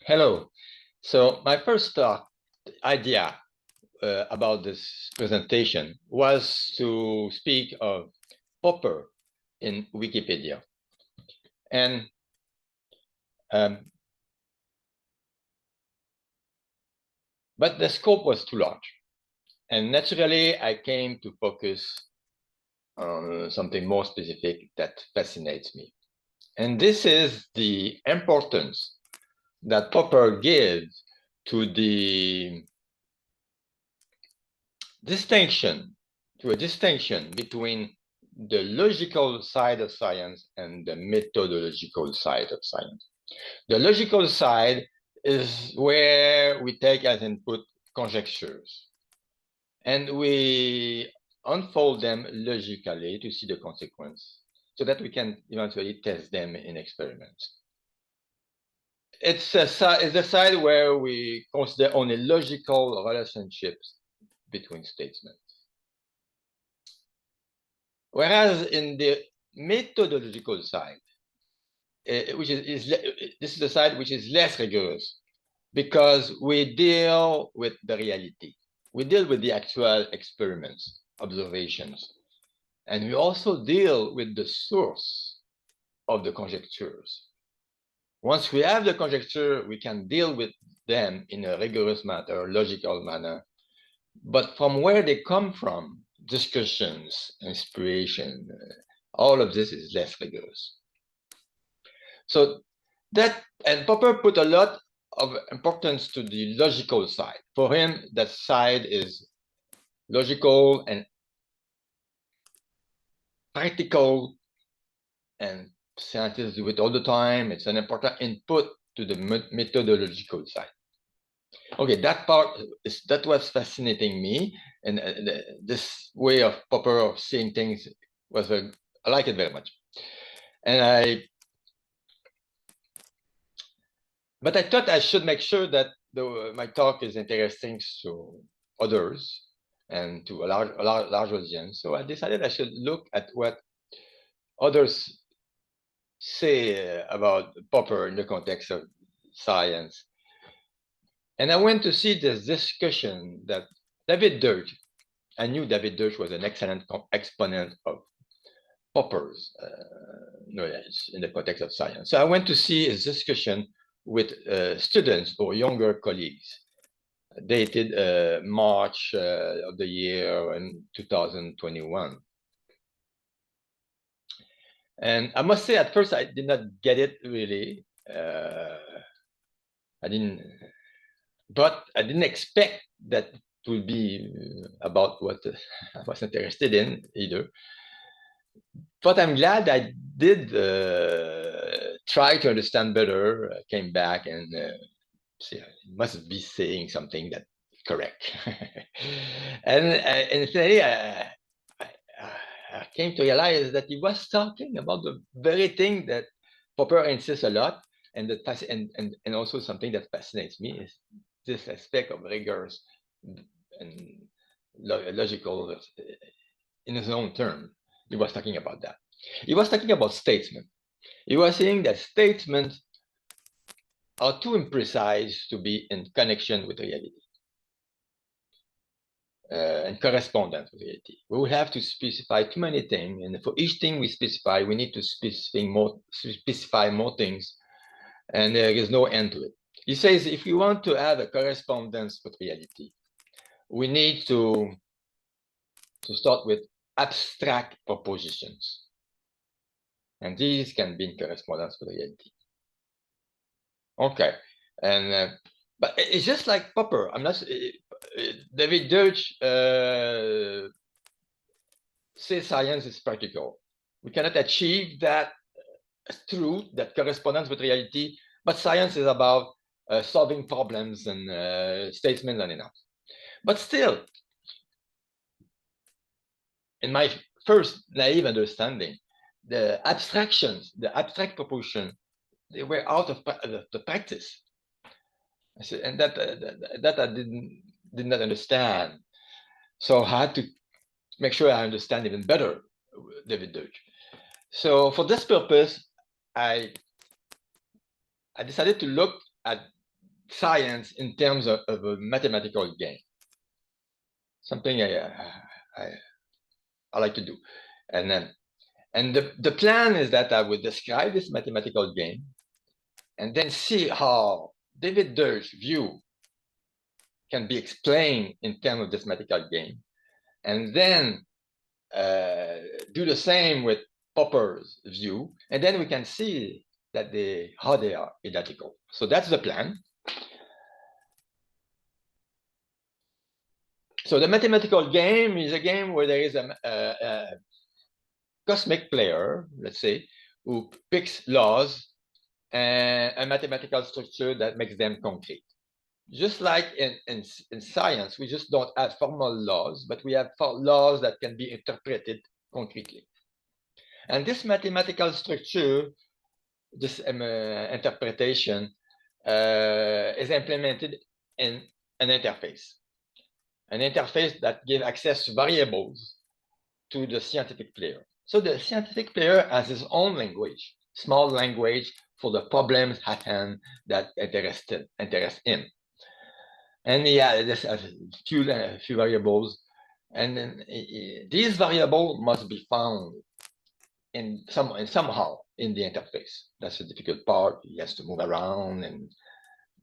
Hello. So my first idea about this presentation was to speak of Popper in Wikipedia. And but the scope was too large. And naturally, I came to focus on something more specific that fascinates me. And this is the importance that Popper gives to the distinction between the logical side of science and the methodological side of science. The logical side is where we take as input conjectures and we unfold them logically to see the consequence so that we can eventually test them in experiments. It's a side where we consider only logical relationships between statements. Whereas in the methodological side, this is the side which is less rigorous because we deal with the reality. We deal with the actual experiments, observations, and we also deal with the source of the conjectures. Once we have the conjecture, we can deal with them in a rigorous manner, logical manner. But from where they come from, discussions, inspiration, all of this is less rigorous. So that, and Popper put a lot of importance to the logical side. For him, that side is logical and practical, and scientists do it all the time. It's an important input to the methodological side. Okay, that was fascinating me, and this way of Popper of seeing things was I like it very much. And but I thought I should make sure that my talk is interesting to others and to a large audience. So I decided I should look at what others say about Popper in the context of science. And I went to see this discussion that David Deutsch, I knew David Deutsch was an excellent exponent of Popper's knowledge in the context of science. So I went to see his discussion with students or younger colleagues, dated March of the year in 2021. And I must say, at first, I did not get it really. But I didn't expect that it would be about what I was interested in either. But I'm glad I did try to understand better, came back and see, I must be saying something that's correct. and finally, I came to realize that he was talking about the very thing that Popper insists a lot, and also something that fascinates me is this aspect of rigors and logical in his own term. He was talking about that. He was talking about statements. He was saying that statements are too imprecise to be in connection with reality and correspondence with reality. We will have to specify too many things, and for each thing we specify, we need to specify more things, and there is no end to it. He says if we want to have a correspondence with reality, we need to start with abstract propositions. And these can be in correspondence with reality. Okay, and but it's just like Popper. I'm not. David Deutsch says science is practical. We cannot achieve that truth, that correspondence with reality, but science is about solving problems and statements and enough. But still, in my first naive understanding, the abstractions, the abstract proposition, they were out of the practice. I said, and that I did not understand. So I had to make sure I understand even better David Deutsch. So for this purpose, I decided to look at science in terms of a mathematical game. Something I like to do. And the plan is that I would describe this mathematical game and then see how David Deutsch's view can be explained in terms of this mathematical game. And then do the same with Popper's view. And then we can see that how they are identical. So that's the plan. So the mathematical game is a game where there is a cosmic player, let's say, who picks laws and a mathematical structure that makes them concrete. Just like in science, we just don't have formal laws, but we have laws that can be interpreted concretely. And this mathematical structure, this interpretation, is implemented in an interface that gives access to variables to the scientific player. So the scientific player has his own language, small language for the problems at hand that interest him. And there's a few variables, and then these variables must be found somehow in the interface. That's the difficult part. He has to move around,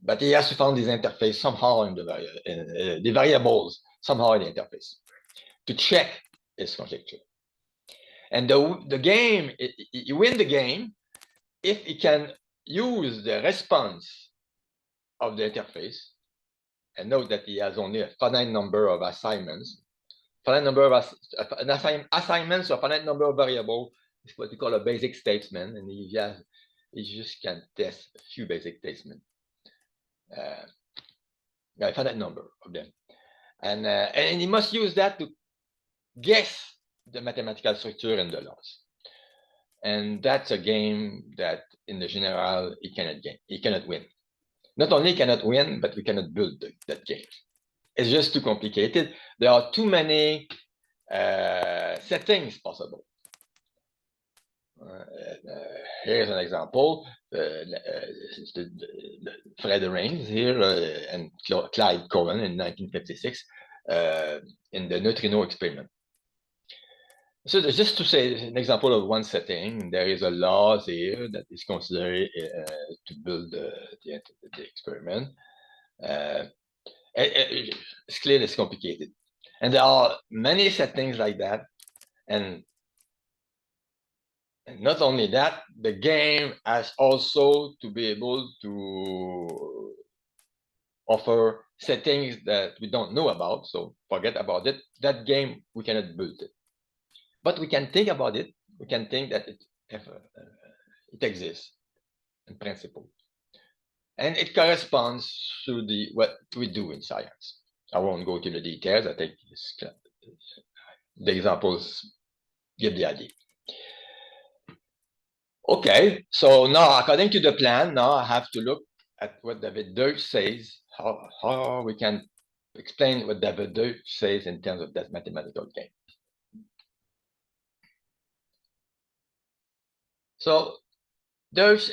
but he has to find this interface somehow in the variables somehow in the interface to check his conjecture. And the game, you win the game if you can use the response of the interface. And note that he has only a finite number of assignments. Assignments or finite number of variables is what we call a basic statement, and he just can test a few basic statements. A finite number of them, and he must use that to guess the mathematical structure and the laws. And that's a game that, in the general, he cannot win. Not only cannot win, but we cannot build that game. It's just too complicated. There are too many settings possible. Here's an example. Fred Raines here and Clyde Cowan in 1956 in the neutrino experiment. So just to say an example of one setting, there is a law here that is considered to build the experiment. It's clear it's complicated. And there are many settings like that. And not only that, the game has also to be able to offer settings that we don't know about. So forget about it. That game, we cannot build it. But we can think about it. We can think that it exists in principle. And it corresponds to what we do in science. I won't go to the details. I think the examples give the idea. Okay, so now according to the plan, now I have to look at what David Deutsch says, how we can explain what David Deutsch says in terms of that mathematical game. So Deutsch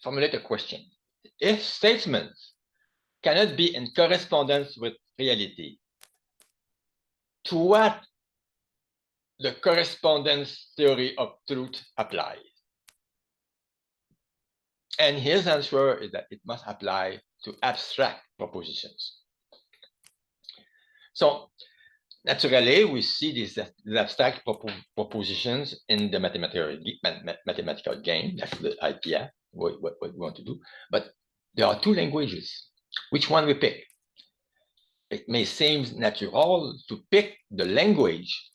formulate a question. If statements cannot be in correspondence with reality, to what the correspondence theory of truth applies? And his answer is that it must apply to abstract propositions. So naturally, we see these abstract propositions in the mathematical game. That's the idea, what we want to do. But there are two languages. Which one we pick? It may seem natural to pick the language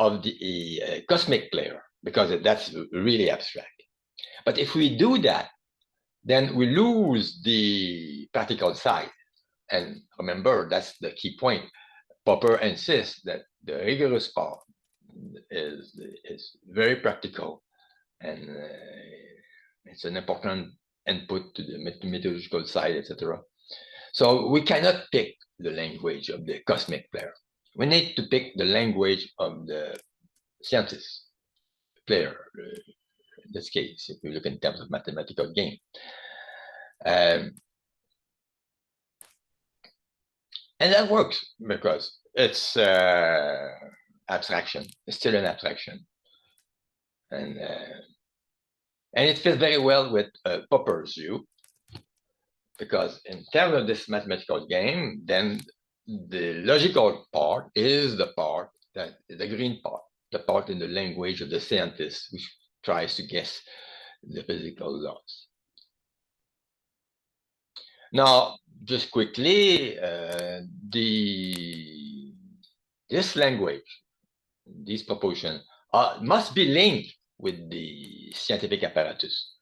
of the cosmic player, because that's really abstract. But if we do that, then we lose the practical side. And remember, that's the key point. Popper insists that the rigorous part is very practical, and it's an important input to the methodological side, etc. So we cannot pick the language of the cosmic player. We need to pick the language of the scientist player. In this case, if we look in terms of mathematical game. And that works because it's abstraction. It's still an abstraction. And it fits very well with Popper's view, because in terms of this mathematical game, then the logical part is the part that is the green part, the part in the language of the scientist which tries to guess the physical laws. Now, just quickly, this language, these propositions, must be linked with the scientific apparatus.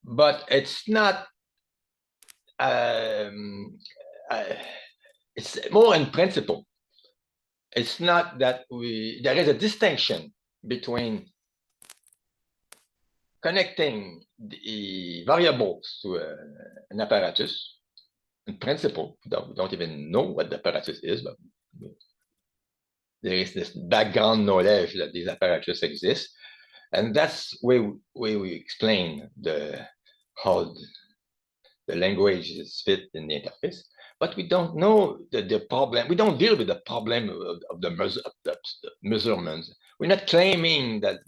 But it's not, it's more in principle. It's not that there is a distinction between connecting the variables to an apparatus. In principle, we don't even know what the apparatus is, but there is this background knowledge that these apparatus exist. And that's where we explain how the language is fit in the interface. But we don't know the problem. We don't deal with the problem of the measurements. We're not claiming that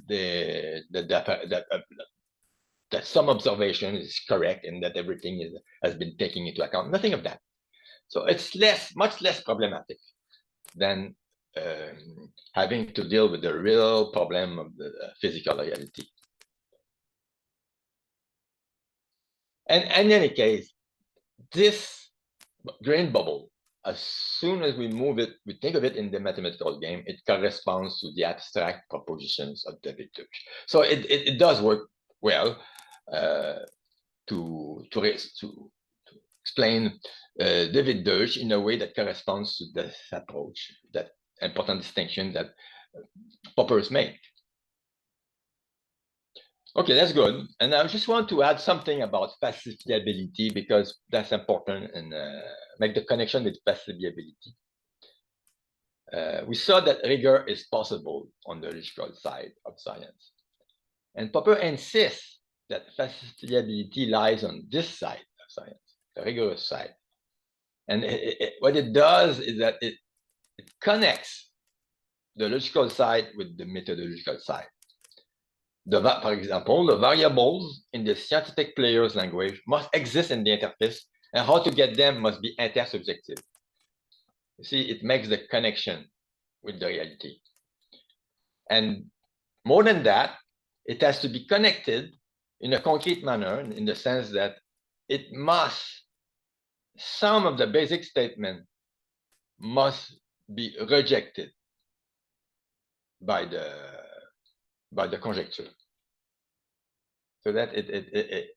that some observation is correct and that everything has been taken into account. Nothing of that. So it's much less problematic than having to deal with the real problem of the physical reality. And in any case, this grain bubble, as soon as we move it, we think of it in the mathematical game, it corresponds to the abstract propositions of David Deutsch. So it does work well to explain David Deutsch in a way that corresponds to this approach, that important distinction that Popper's made. Okay, that's good. And I just want to add something about falsifiability, because that's important, and make the connection with falsifiability. We saw that rigor is possible on the logical side of science. And Popper insists that falsifiability lies on this side of science, the rigorous side. And what it does is that it connects the logical side with the methodological side. For example, the variables in the scientific player's language must exist in the interface, and how to get them must be intersubjective. You see, it makes the connection with the reality. And more than that, it has to be connected in a concrete manner, in the sense that some of the basic statement must be rejected by the conjecture, so that it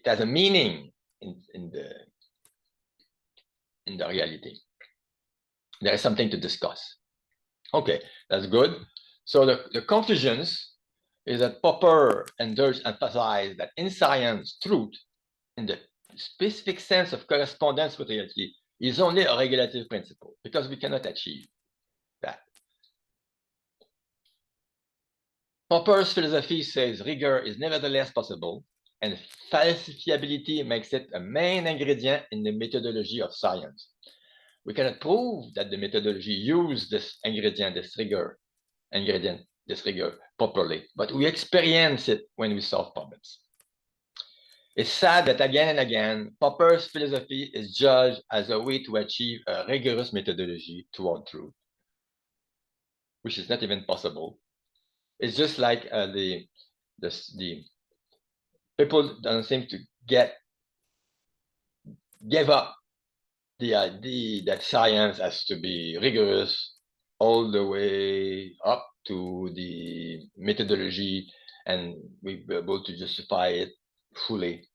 has a meaning in the reality. There is something to discuss. Okay, that's good. So the conclusions is that Popper and Deutsch emphasize that in science, truth, in the specific sense of correspondence with reality, is only a regulative principle, because we cannot achieve that. Popper's philosophy says rigor is nevertheless possible, and falsifiability makes it a main ingredient in the methodology of science. We cannot prove that the methodology used this ingredient, this rigor, properly, but we experience it when we solve problems. It's sad that again and again, Popper's philosophy is judged as a way to achieve a rigorous methodology toward truth, which is not even possible. It's just like the people don't seem to give up the idea that science has to be rigorous all the way up to the methodology, and we'll be able to justify it fully.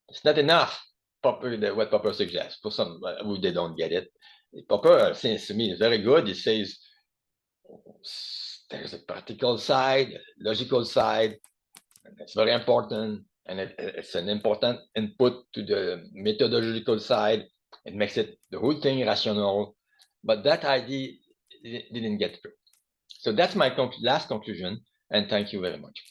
It's not enough. What Popper suggests, for some who they don't get it. Popper seems to me is very good. He says there's a practical side, a logical side, and it's very important, and it's an important input to the methodological side. It makes the whole thing rational, but that idea didn't get through. So that's my last conclusion, and thank you very much.